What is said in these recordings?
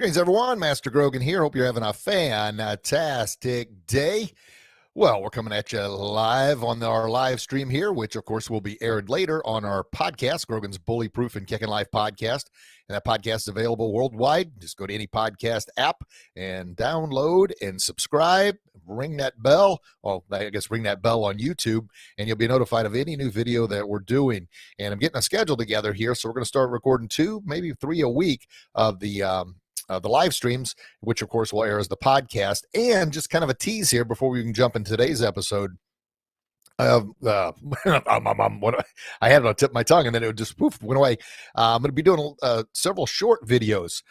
Greetings, everyone. Master Grogan here. Hope you're having a fantastic day. Well, we're coming at you live on our live stream here, which, of course, will be aired later on our podcast, Grogan's Bully Proof and Kicking Life podcast. And that podcast is available worldwide. Just go to any podcast app and download and subscribe. Ring that bell. Well, I guess ring that bell on YouTube, and you'll be notified of any new video that we're doing. And I'm getting a schedule together here, so we're going to start recording 2, maybe 3 a week of the live streams, which of course will air as the podcast. And just kind of a tease here before we can jump into today's episode. I had it on tip of my tongue and then it just went away. I'm going to be doing several short videos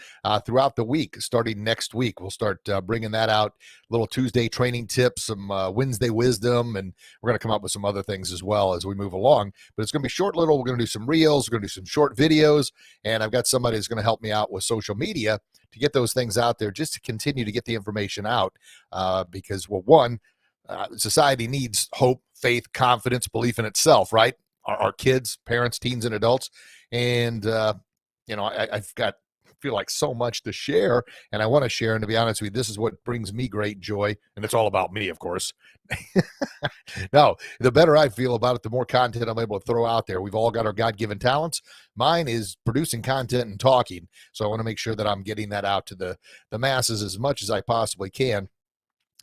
throughout the week. Starting next week, we'll start bringing that out. Little Tuesday training tips, some Wednesday wisdom, and we're going to come up with some other things as well as we move along. But it's going to be short little. We're going to do some reels. We're going to do some short videos. And I've got somebody who's going to help me out with social media to get those things out there, just to continue to get the information out because, well, one, society needs hope, faith, confidence, belief in itself, right? Our kids, parents, teens, and adults. And, I've got, feel like so much to share, and I want to share. And to be honest with you, this is what brings me great joy. And it's all about me, of course. No, the better I feel about it, the more content I'm able to throw out there. We've all got our God-given talents. Mine is producing content and talking. So I want to make sure that I'm getting that out to the masses as much as I possibly can,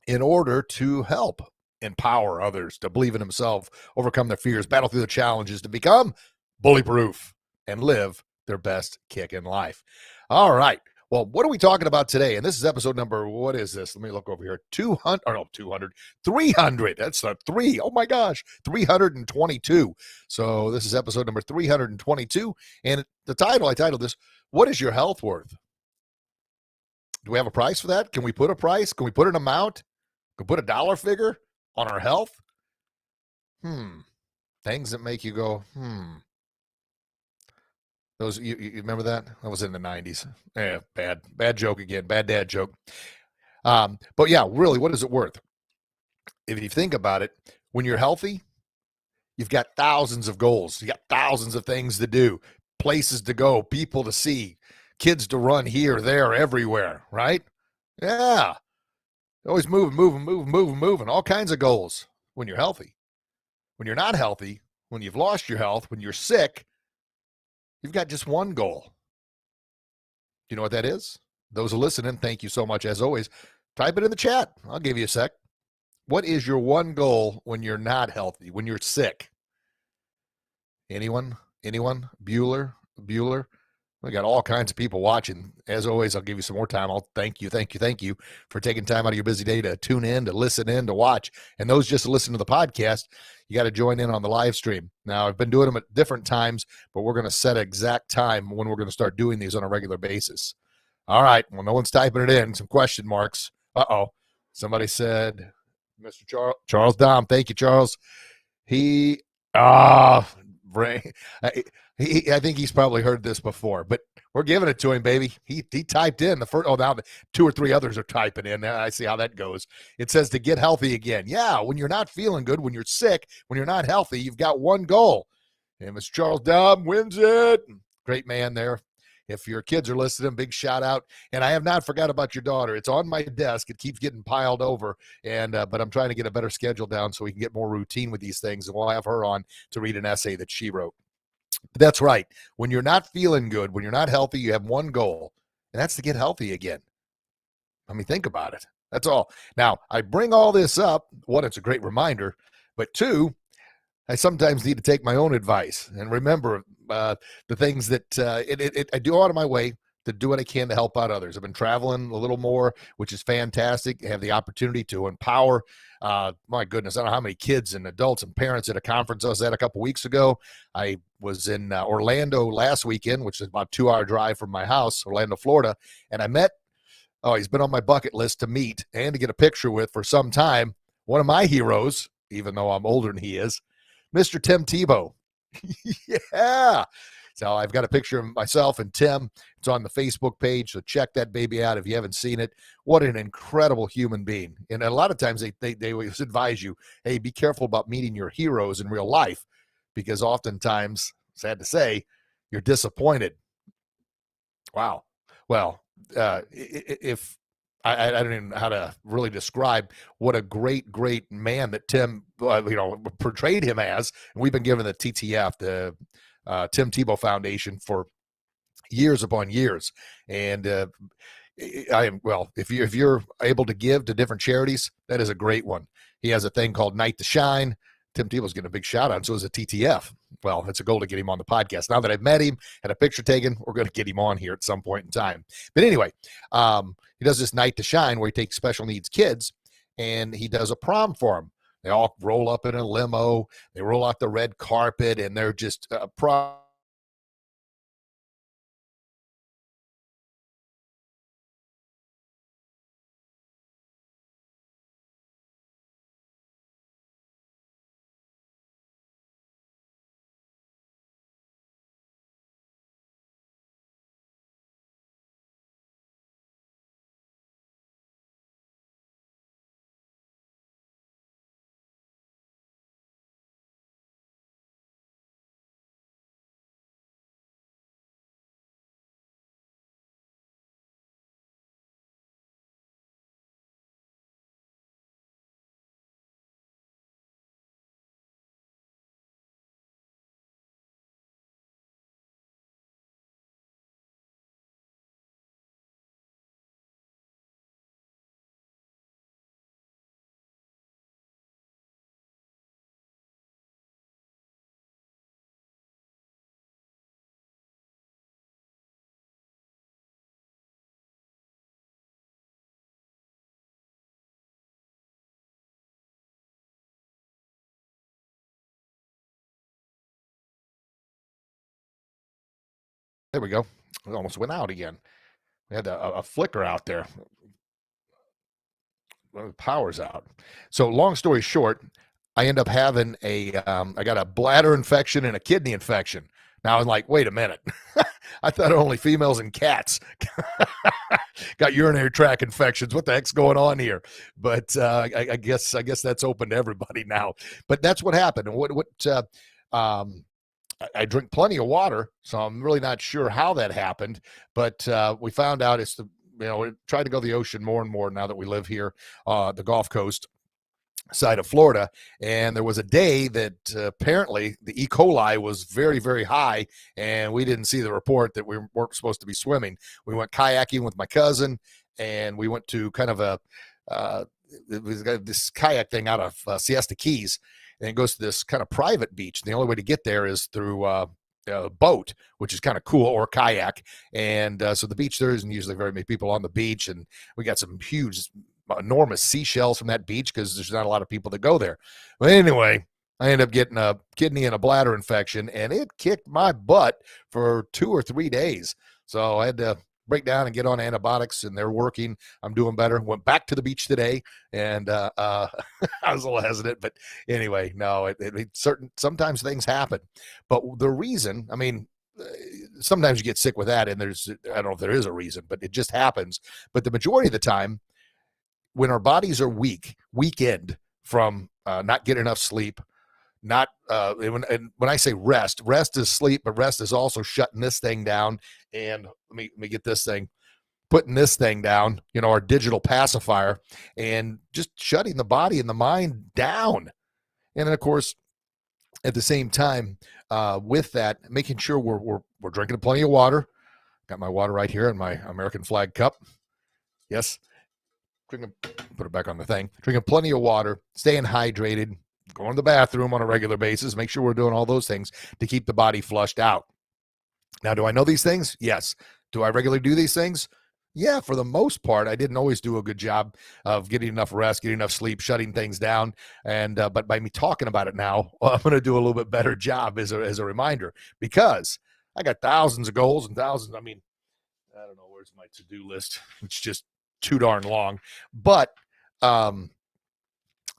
in order to help empower others to believe in themselves, overcome their fears, battle through the challenges, to become bully-proof and live their best kick in life. All right. Well, what are we talking about today? And this is episode number, what is this? Let me look over here. 300. That's a 3. Oh my gosh. 322. So this is episode number 322. And I titled this, What is Your Health Worth? Do we have a price for that? Can we put a price? Can we put an amount? Can we put a dollar figure on our health? Things that make you go, Those, you remember that? That was in the 90s. Yeah, bad joke again. Bad dad joke. But yeah, really, what is it worth? If you think about it, when you're healthy, you've got thousands of goals. You got thousands of things to do, places to go, people to see, kids to run here, there, everywhere, right? Yeah. Always moving, all kinds of goals when you're healthy. When you're not healthy, when you've lost your health, when you're sick, you've got just one goal. Do you know what that is? Those who are listening, thank you so much as always. Type it in the chat. I'll give you a sec. What is your one goal when you're not healthy, when you're sick? Anyone? Bueller? We got all kinds of people watching. As always, I'll give you some more time. I'll thank you for taking time out of your busy day to tune in, to listen in, to watch. And those just to listen to the podcast, you got to join in on the live stream. Now, I've been doing them at different times, but we're going to set an exact time when we're going to start doing these on a regular basis. All right. Well, no one's typing it in. Some question marks. Uh-oh. Somebody said, Mr. Charles Dom. Thank you, Charles. I think he's probably heard this before, but we're giving it to him, baby. He typed in the first. Oh, now the 2 or 3 others are typing in. I see how that goes. It says to get healthy again. Yeah, when you're not feeling good, when you're sick, when you're not healthy, you've got one goal. And Mr. Charles Dom wins it. Great man there. If your kids are listening, big shout out. And I have not forgot about your daughter. It's on my desk. It keeps getting piled over. And but I'm trying to get a better schedule down so we can get more routine with these things. And we'll have her on to read an essay that she wrote. But that's right. When you're not feeling good, when you're not healthy, you have one goal, and that's to get healthy again. I mean, think about it. That's all. Now, I bring all this up. 1, it's a great reminder. But 2, I sometimes need to take my own advice and remember the things that I do out of my way to do what I can to help out others. I've been traveling a little more, which is fantastic. I have the opportunity to empower. My goodness, I don't know how many kids and adults and parents at a conference I was at a couple weeks ago. I was in Orlando last weekend, which is about a 2-hour drive from my house, Orlando, Florida. And I met, he's been on my bucket list to meet and to get a picture with for some time, one of my heroes, even though I'm older than he is, Mr. Tebow. Yeah. So I've got a picture of myself and Tim. It's on the Facebook page, so check that baby out if you haven't seen it. What an incredible human being. And a lot of times they always advise you, hey, be careful about meeting your heroes in real life, because oftentimes, sad to say, you're disappointed. Wow. Well, if I don't even know how to really describe what a great, great man that Tim, portrayed him as. And we've been given the TTF, the Tim Tebow Foundation, for years upon years. And I am, well, if you're able to give to different charities, that is a great one. He has a thing called Night to Shine. Tim Tebow's getting a big shout out, and so is a TTF. Well, it's a goal to get him on the podcast. Now that I've met him, had a picture taken, we're going to get him on here at some point in time. But anyway, he does this Night to Shine where he takes special needs kids and he does a prom for them. They all roll up in a limo, they roll out the red carpet, and they're just prom. There we go. It almost went out again. We had a flicker out there. Well, the power's out. So long story short, I end up having I got a bladder infection and a kidney infection. Now I'm like, wait a minute. I thought only females and cats got urinary tract infections. What the heck's going on here? But I guess that's open to everybody now. But that's what happened. And I drink plenty of water, so I'm really not sure how that happened. But we found out it's we're trying to go to the ocean more and more now that we live here, the Gulf Coast side of Florida. And there was a day that apparently the E. coli was very, very high, and we didn't see the report that we weren't supposed to be swimming. We went kayaking with my cousin, and we went to kind of we've got this kayak thing out of Siesta Keys, and it goes to this kind of private beach. And the only way to get there is through boat, which is kind of cool, or kayak. And so the beach, there isn't usually very many people on the beach, and we got some huge, enormous seashells from that beach because there's not a lot of people that go there. But anyway, I ended up getting a kidney and a bladder infection, and it kicked my butt for 2 or 3 days. So I had to break down and get on antibiotics, and they're working. I'm doing better. Went back to the beach today, and I was a little hesitant, but anyway, no, sometimes things happen. But the reason, I mean, sometimes you get sick with that, and I don't know if there is a reason, but it just happens. But the majority of the time, when our bodies are weakened from not getting enough sleep, not when I say rest is sleep, but rest is also shutting this thing down. And let me get this thing, putting this thing down, our digital pacifier, and just shutting the body and the mind down. And then, of course, at the same time, with that, making sure we're drinking plenty of water. Got my water right here in my American flag cup. Yes. Put it back on the thing. Drinking plenty of water, staying hydrated, going to the bathroom on a regular basis, make sure we're doing all those things to keep the body flushed out. Now, do I know these things? Yes. Do I regularly do these things? Yeah, for the most part. I didn't always do a good job of getting enough rest, getting enough sleep, shutting things down. And but by me talking about it now, I'm going to do a little bit better job as a reminder, because I got thousands of goals and thousands. I mean, I don't know, where's my to-do list? It's just too darn long. But that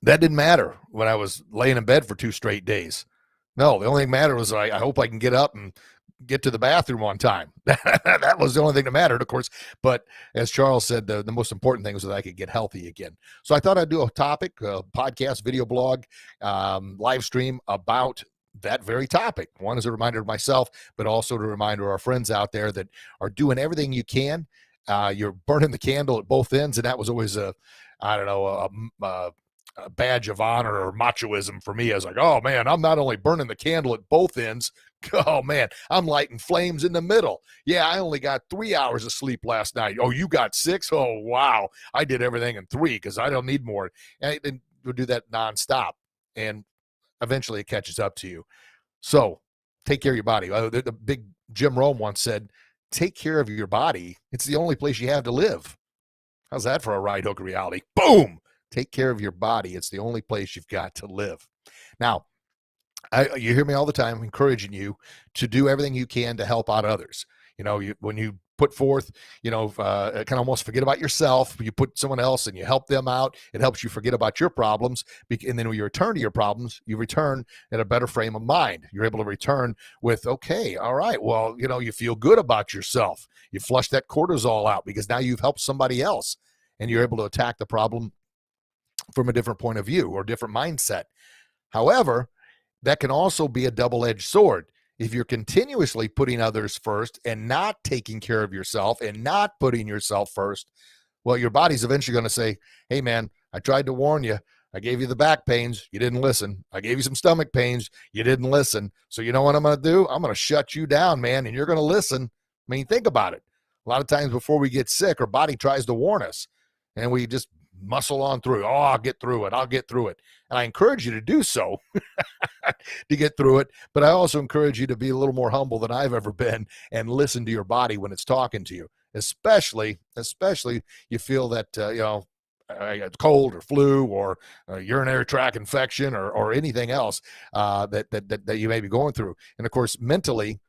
didn't matter when I was laying in bed for 2 straight days. No, the only thing that mattered was I hope I can get up and get to the bathroom on time. That was the only thing that mattered, of course. But as Charles said, the most important thing was that I could get healthy again. So I thought I'd do a topic, a podcast, video blog, live stream about that very topic. One, as a reminder to myself, but also to reminder our friends out there that are doing everything you can you're burning the candle at both ends, and that was always I don't know, a badge of honor or machoism for me. I was like, oh man, I'm not only burning the candle at both ends. Oh man, I'm lighting flames in the middle. Yeah, I only got 3 hours of sleep last night. Oh, you got 6? Oh wow, I did everything in 3 because I don't need more. And we'll do that nonstop, and eventually it catches up to you. So take care of your body. The big Jim Rome once said, take care of your body. It's the only place you have to live. How's that for a right hook of reality? Boom! Take care of your body. It's the only place you've got to live. Now, you hear me all the time encouraging you to do everything you can to help out others. When you put forth, kind of almost forget about yourself. You put someone else and you help them out. It helps you forget about your problems. And then when you return to your problems, you return in a better frame of mind. You're able to return with, okay, all right, well, you feel good about yourself. You flush that cortisol out because now you've helped somebody else, and you're able to attack the problem from a different point of view or different mindset. However, that can also be a double-edged sword. If you're continuously putting others first and not taking care of yourself and not putting yourself first, well, your body's eventually going to say, hey, man, I tried to warn you. I gave you the back pains. You didn't listen. I gave you some stomach pains. You didn't listen. So you know what I'm going to do? I'm going to shut you down, man, and you're going to listen. I mean, think about it. A lot of times before we get sick, our body tries to warn us, and we just muscle on through. Oh, I'll get through it. I'll get through it. And I encourage you to do so to get through it. But I also encourage you to be a little more humble than I've ever been and listen to your body when it's talking to you, especially you feel that, cold or flu or urinary tract infection or anything else that you may be going through. And of course, mentally,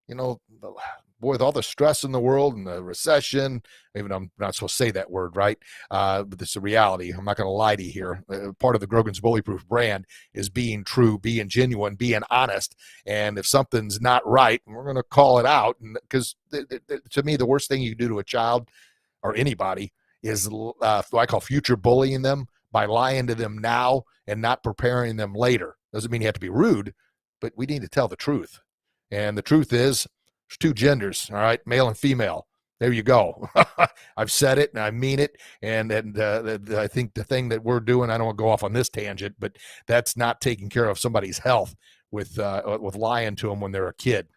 boy, with all the stress in the world and the recession, even I'm not supposed to say that word, right? But it's a reality. I'm not going to lie to you here. Part of the Grogan's Bullyproof brand is being true, being genuine, being honest. And if something's not right, we're going to call it out. Because to me, the worst thing you can do to a child or anybody is what I call future bullying them by lying to them now and not preparing them later. Doesn't mean you have to be rude, but we need to tell the truth. And the truth is, there's 2 genders, all right, male and female. There you go. I've said it and I mean it. And I think the thing that we're doing, I don't want to go off on this tangent, but that's not taking care of somebody's health with lying to them when they're a kid.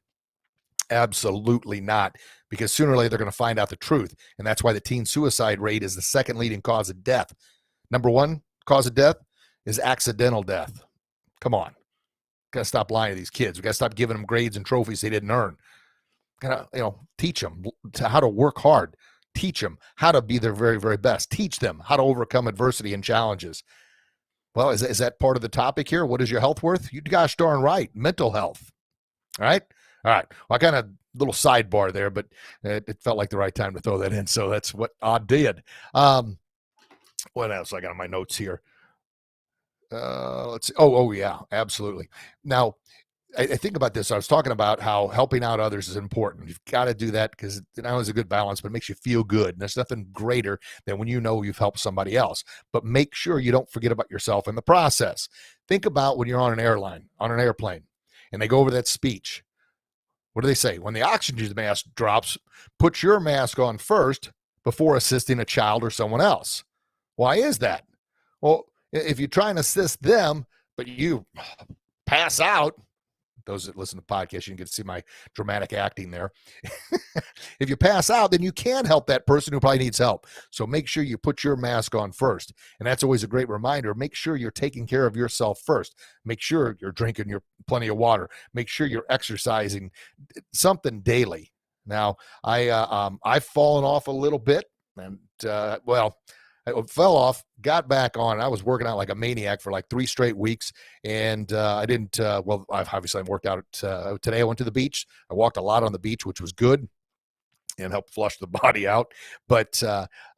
Absolutely not, because sooner or later they're going to find out the truth. And that's why the teen suicide rate is the second leading cause of death. Number 1 cause of death is accidental death. Come on. Got to stop lying to these kids. We got to stop giving them grades and trophies they didn't earn. Teach them how to work hard. Teach them how to be their very, very best. Teach them how to overcome adversity and challenges. Well, is that part of the topic here? What is your health worth? You gosh darn right. Mental health. All right. Well, I kind of little sidebar there, but it felt like the right time to throw that in. So that's what I did. What else I got on my notes here? Let's see. Oh yeah, absolutely. Now, I think about this. I was talking about how helping out others is important. You've got to do that because it not only is a good balance, but it makes you feel good. And there's nothing greater than when you know you've helped somebody else. But make sure you don't forget about yourself in the process. Think about when you're on an airplane, and they go over that speech. What do they say? When the oxygen mask drops, put your mask on first before assisting a child or someone else. Why is that? Well, if you try and assist them, but you pass out, those that listen to podcasts, you can get to see my dramatic acting there. If you pass out, then you can help that person who probably needs help. So make sure you put your mask on first. And that's always a great reminder. Make sure you're taking care of yourself first. Make sure you're drinking your plenty of water. Make sure you're exercising something daily. Now, I've fallen off a little bit, and I fell off, got back on. I was working out like a maniac for like 3 straight weeks. And I didn't, obviously I worked out today. I went to the beach. I walked a lot on the beach, which was good and helped flush the body out. But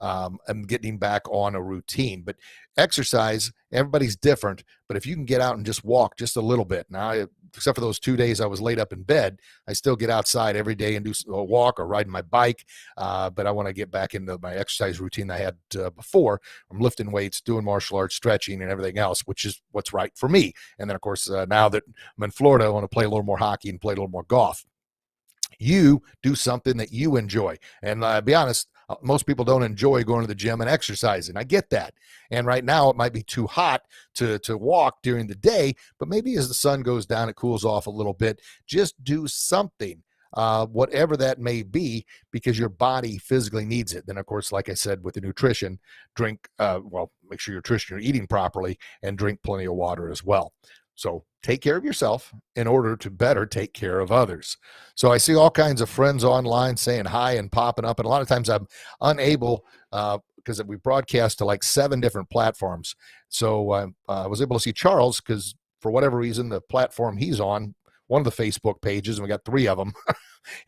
I'm getting back on a routine. But exercise, everybody's different. But if you can get out and just walk just a little bit. Now, except for those 2 days I was laid up in bed, I still get outside every day and do a walk or riding my bike. But I want to get back into my exercise routine I had before. I'm lifting weights, doing martial arts, stretching, and everything else, which is what's right for me. And then, of course, now that I'm in Florida, I want to play a little more hockey and play a little more golf. You do something that you enjoy. And be honest, Most people don't enjoy going to the gym and exercising. I get that. And right now it might be too hot to walk during the day, but maybe as the sun goes down, it cools off a little bit. Just do something, whatever that may be, because your body physically needs it. Then, of course, like I said, with the nutrition, drink, make sure you're eating properly, and drink plenty of water as well. So take care of yourself in order to better take care of others. So I see all kinds of friends online saying hi and popping up. And a lot of times I'm unable, because we broadcast to like 7 different platforms. So I was able to see Charles because for whatever reason, the platform he's on, one of the Facebook pages, and we got 3 of them,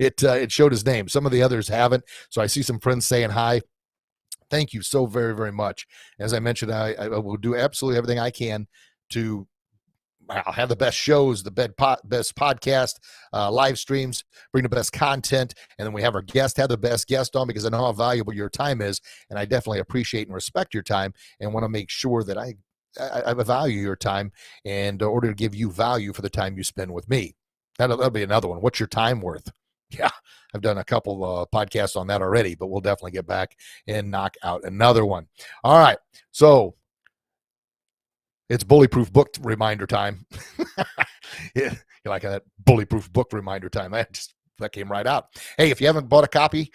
it showed his name. Some of the others haven't. So I see some friends saying hi. Thank you so very, very much. As I mentioned, I will do absolutely everything I can to I'll have the best shows, the best podcast, live streams, bring the best content. And then we have our guest, have the best guest on, because I know how valuable your time is. And I definitely appreciate and respect your time and want to make sure that I value your time in order to give you value for the time you spend with me. That'll be another one. What's your time worth? Yeah, I've done a couple podcasts on that already, but we'll definitely get back and knock out another one. All right. So it's bullyproof book reminder time. Yeah, you like that bullyproof book reminder time? That came right out. Hey, if you haven't bought a copy,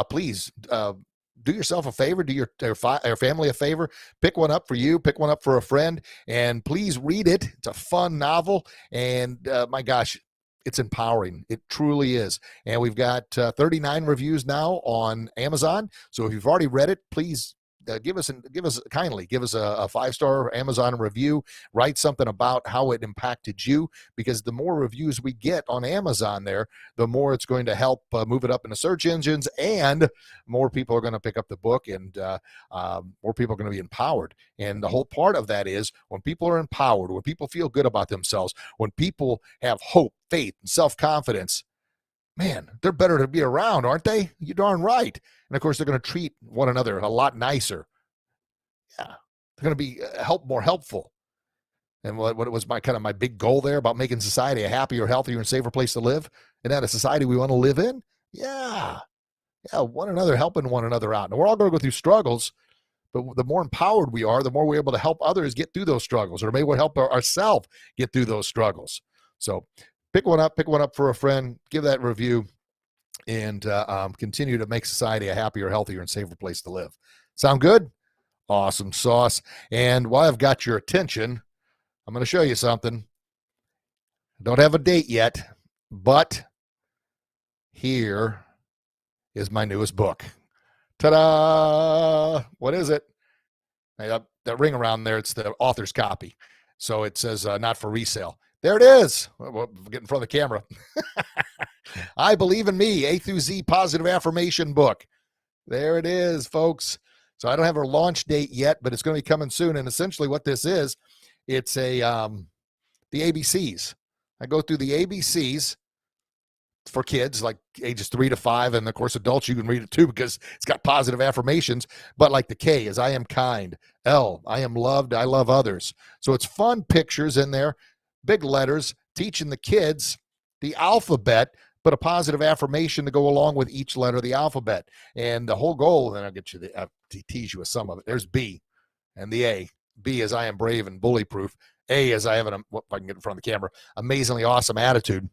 please do yourself a favor, do your family a favor, pick one up for you, pick one up for a friend, and please read it. It's a fun novel, and my gosh, it's empowering. It truly is. And we've got 39 reviews now on Amazon. So if you've already read it, please give us a 5-star Amazon review. Write something about how it impacted you, because the more reviews we get on Amazon there, the more it's going to help move it up in the search engines, and more people are going to pick up the book, and more people are going to be empowered. And the whole part of that is when people are empowered, when people feel good about themselves, when people have hope, faith, and self-confidence, man, they're better to be around, aren't they? You're darn right. And of course, they're going to treat one another a lot nicer. Yeah, they're going to be more helpful. And what was my big goal there about making society a happier, healthier, and safer place to live? Isn't that a society we want to live in? Yeah, helping one another out. And we're all going to go through struggles, but the more empowered we are, the more we're able to help others get through those struggles, or maybe we'll help ourselves get through those struggles. So pick one up for a friend, give that review, and continue to make society a happier, healthier, and safer place to live. Sound good? Awesome sauce. And while I've got your attention, I'm going to show you something. I don't have a date yet, but here is my newest book. Ta-da! What is it? That ring around there, it's the author's copy. So it says not for resale. There it is. We'll get in front of the camera. I Believe in Me, A through Z Positive Affirmation book. There it is, folks. So I don't have a launch date yet, but it's going to be coming soon. And essentially what this is, it's the ABCs. I go through the ABCs for kids like ages 3 to 5. And of course, adults, you can read it too, because it's got positive affirmations. But like the K is I am kind. L, I am loved. I love others. So it's fun pictures in there, big letters, teaching the kids the alphabet, but a positive affirmation to go along with each letter of the alphabet. And the whole goal, then I'll get you to tease you with some of it. There's B and the A. B is I am brave and bullyproof. A is I have if I can get in front of the camera, amazingly awesome attitude.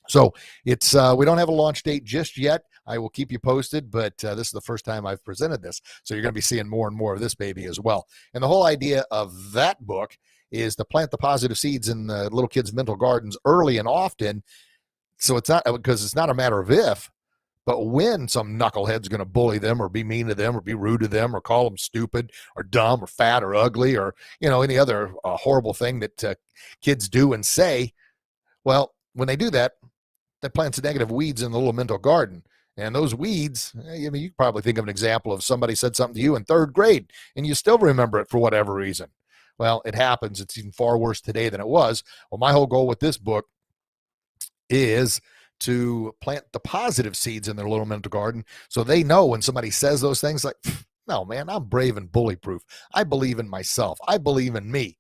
So it's we don't have a launch date just yet. I will keep you posted, but this is the first time I've presented this. So you're going to be seeing more and more of this baby as well. And the whole idea of that book is to plant the positive seeds in the little kids' mental gardens early and often. So it's not because it's not a matter of if, but when some knucklehead's going to bully them or be mean to them or be rude to them or call them stupid or dumb or fat or ugly or, any other horrible thing that kids do and say. Well, when they do that, that plants negative weeds in the little mental garden. And those weeds, you can probably think of an example of somebody said something to you in 3rd grade and you still remember it for whatever reason. Well, it happens. It's even far worse today than it was. Well, my whole goal with this book is to plant the positive seeds in their little mental garden so they know when somebody says those things like, no, man, I'm brave and bullyproof. I believe in myself. I believe in me.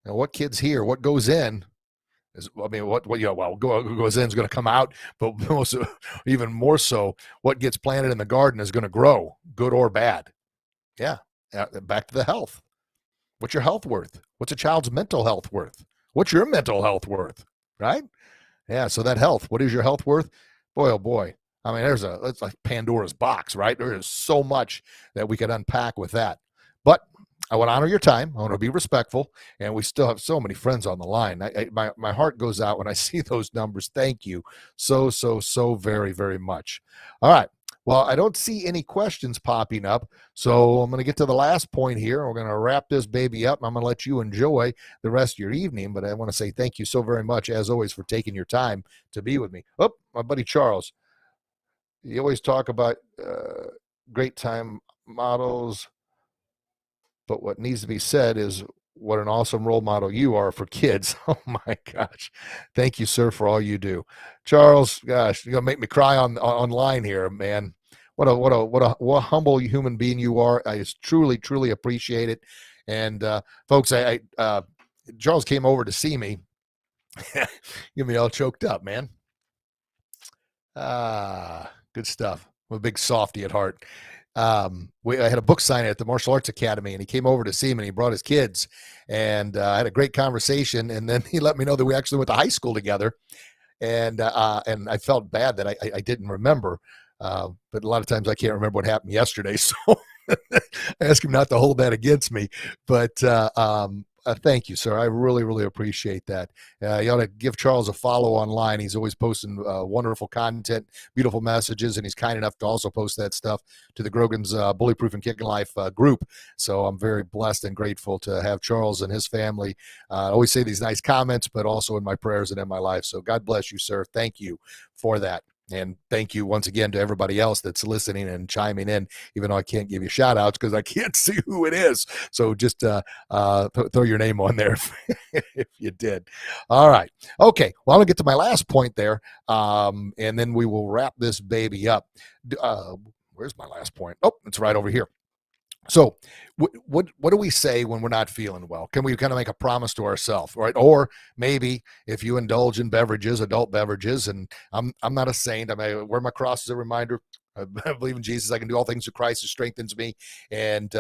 Now, what kids hear, what goes in, I mean, what well, goes in is going to come out, but even more so, what gets planted in the garden is going to grow, good or bad. Yeah. Back to the health. What's your health worth? What's a child's mental health worth? What's your mental health worth? Right? Yeah. So that health, what is your health worth? Boy, oh boy. I mean, it's like Pandora's box, right? There is so much that we could unpack with that. But I want to honor your time. I want to be respectful, and we still have so many friends on the line. My heart goes out when I see those numbers. Thank you so very, very much. All right. Well, I don't see any questions popping up, so I'm going to get to the last point here. We're going to wrap this baby up. I'm going to let you enjoy the rest of your evening, but I want to say thank you so very much, as always, for taking your time to be with me. Oh, my buddy Charles. You always talk about great time models, but what needs to be said is what an awesome role model you are for kids. Oh my gosh. Thank you, sir, for all you do. Charles, gosh, you're gonna make me cry online here, man. What a humble human being you are. I just truly appreciate it. And folks, Charles came over to see me. Get me all choked up, man. Good stuff. I'm a big softy at heart. I had a book signing at the Martial Arts Academy, and he came over to see me, and he brought his kids, and I had a great conversation. And then he let me know that we actually went to high school together, and I felt bad that I didn't remember, but a lot of times I can't remember what happened yesterday, so I asked him not to hold that against me. But thank you, sir. I really appreciate that. You ought to give Charles a follow online. He's always posting wonderful content, beautiful messages, and he's kind enough to also post that stuff to the Grogan's Bullyproof and Kicking Life group. So I'm very blessed and grateful to have Charles and his family. I always say these nice comments, but also in my prayers and in my life. So God bless you, sir. Thank you for that. And thank you once again to everybody else that's listening and chiming in, even though I can't give you shout outs because I can't see who it is. So just throw your name on there if you did. All right. Okay. Well, I'm going to get to my last point there, and then we will wrap this baby up. Where's my last point? Oh, it's right over here. So what do we say when we're not feeling well? Can we kind of make a promise to ourselves, right? Or maybe if you indulge in beverages, adult beverages, and I'm not a saint. I mean, wear my cross as a reminder. I believe in Jesus. I can do all things through Christ who strengthens me. And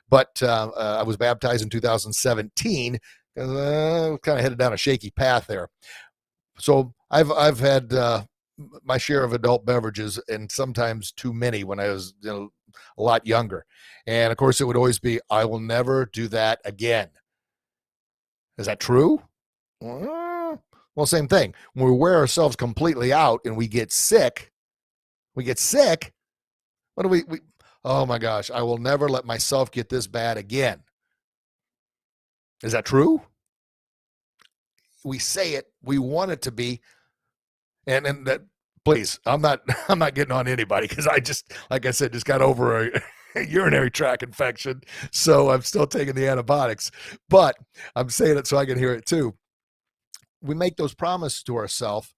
but I was baptized in 2017. Kind of headed down a shaky path there. So I've had my share of adult beverages, and sometimes too many when I was a lot younger. And of course, it would always be, I will never do that again. Is that true? Well, same thing. When we wear ourselves completely out and we get sick, what do we oh my gosh, I will never let myself get this bad again. Is that true? We say it, we want it to be, and that, please, I'm not getting on anybody because I just, like I said, just got over a urinary tract infection, so I'm still taking the antibiotics, but I'm saying it so I can hear it too. We make those promises to ourselves.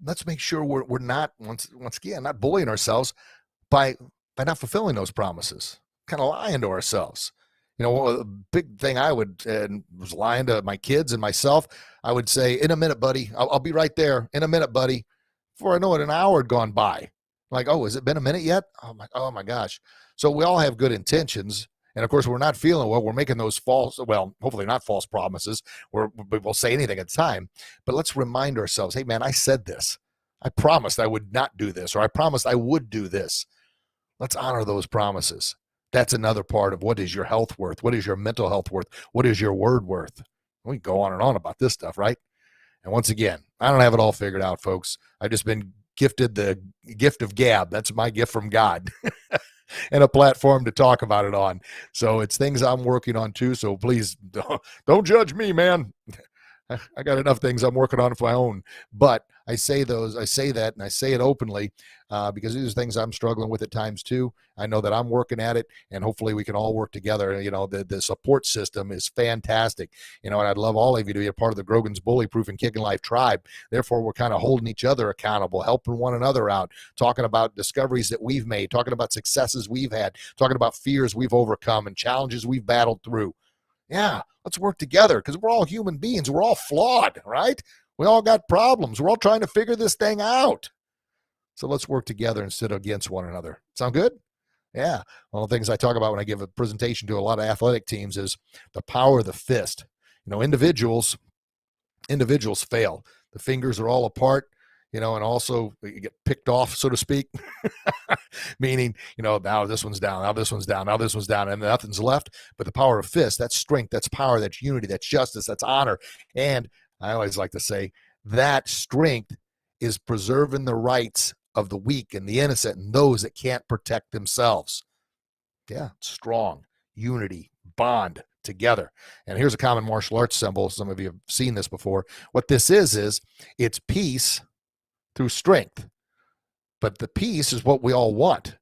Let's make sure we're not once again not bullying ourselves by not fulfilling those promises, kind of lying to ourselves. A big thing I would, and was lying to my kids and myself. I would say, in a minute, buddy, I'll be right there in a minute, buddy. Before I know it, an hour had gone by. Like, oh, has it been a minute yet? Oh my gosh. So we all have good intentions. And of course, we're not feeling well. We're making those hopefully not false promises. We'll say anything at the time. But let's remind ourselves, hey, man, I said this. I promised I would not do this, or I promised I would do this. Let's honor those promises. That's another part of what is your health worth? What is your mental health worth? What is your word worth? We can go on and on about this stuff, right? And once again, I don't have it all figured out, folks. I've just been gifted the gift of gab. That's my gift from God. And a platform to talk about it on. So it's things I'm working on too. So please don't judge me, man. I got enough things I'm working on of my own, but I say that, and I say it openly because these are things I'm struggling with at times too. I know that I'm working at it, and hopefully we can all work together. The support system is fantastic, and I'd love all of you to be a part of the Grogan's Bullyproof and Kicking Life tribe. Therefore, we're kind of holding each other accountable, helping one another out, talking about discoveries that we've made, talking about successes we've had, talking about fears we've overcome and challenges we've battled through. Yeah, let's work together because we're all human beings. We're all flawed, right? We all got problems. We're all trying to figure this thing out. So let's work together instead of against one another. Sound good? Yeah. One of the things I talk about when I give a presentation to a lot of athletic teams is the power of the fist. Individuals fail. The fingers are all apart, and also you get picked off, so to speak, meaning, now this one's down, now this one's down, now this one's down, and nothing's left. But the power of fist, that's strength, that's power, that's unity, that's justice, that's honor. And I always like to say that strength is preserving the rights of the weak and the innocent and those that can't protect themselves. Yeah, strong, unity, bond together. And here's a common martial arts symbol. Some of you have seen this before. What this is it's peace through strength. But the peace is what we all want.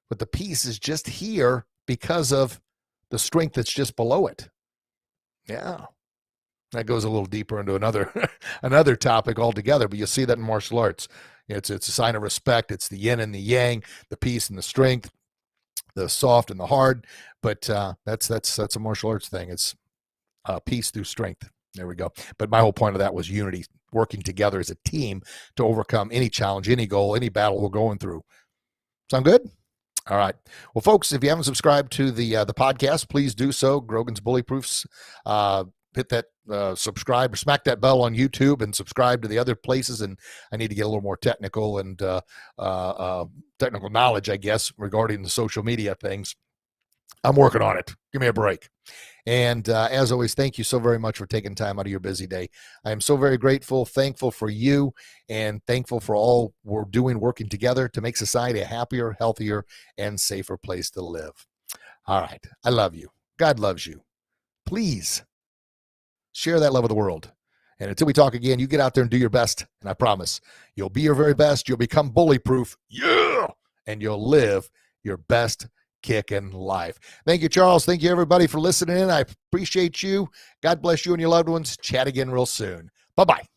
But the peace is just here because of the strength that's just below it. Yeah. That goes a little deeper into another topic altogether, but you see that in martial arts. It's a sign of respect. It's the yin and the yang, the peace and the strength, the soft and the hard. But that's a martial arts thing. It's peace through strength. There we go. But my whole point of that was unity, working together as a team to overcome any challenge, any goal, any battle we're going through. Sound good? All right. Well, folks, if you haven't subscribed to the podcast, please do so. Grogan's Bully Proofs. Hit that subscribe or smack that bell on YouTube and subscribe to the other places. And I need to get a little more technical and technical knowledge, I guess, regarding the social media things. I'm working on it. Give me a break. And as always, thank you so very much for taking time out of your busy day. I am so very grateful, thankful for you, and thankful for all we're doing, working together to make society a happier, healthier, and safer place to live. All right. I love you. God loves you. Please share that love of the world. And until we talk again, you get out there and do your best. And I promise you'll be your very best. You'll become bully proof. Yeah. And you'll live your best kicking life. Thank you, Charles. Thank you, everybody, for listening in. I appreciate you. God bless you and your loved ones. Chat again real soon. Bye-bye.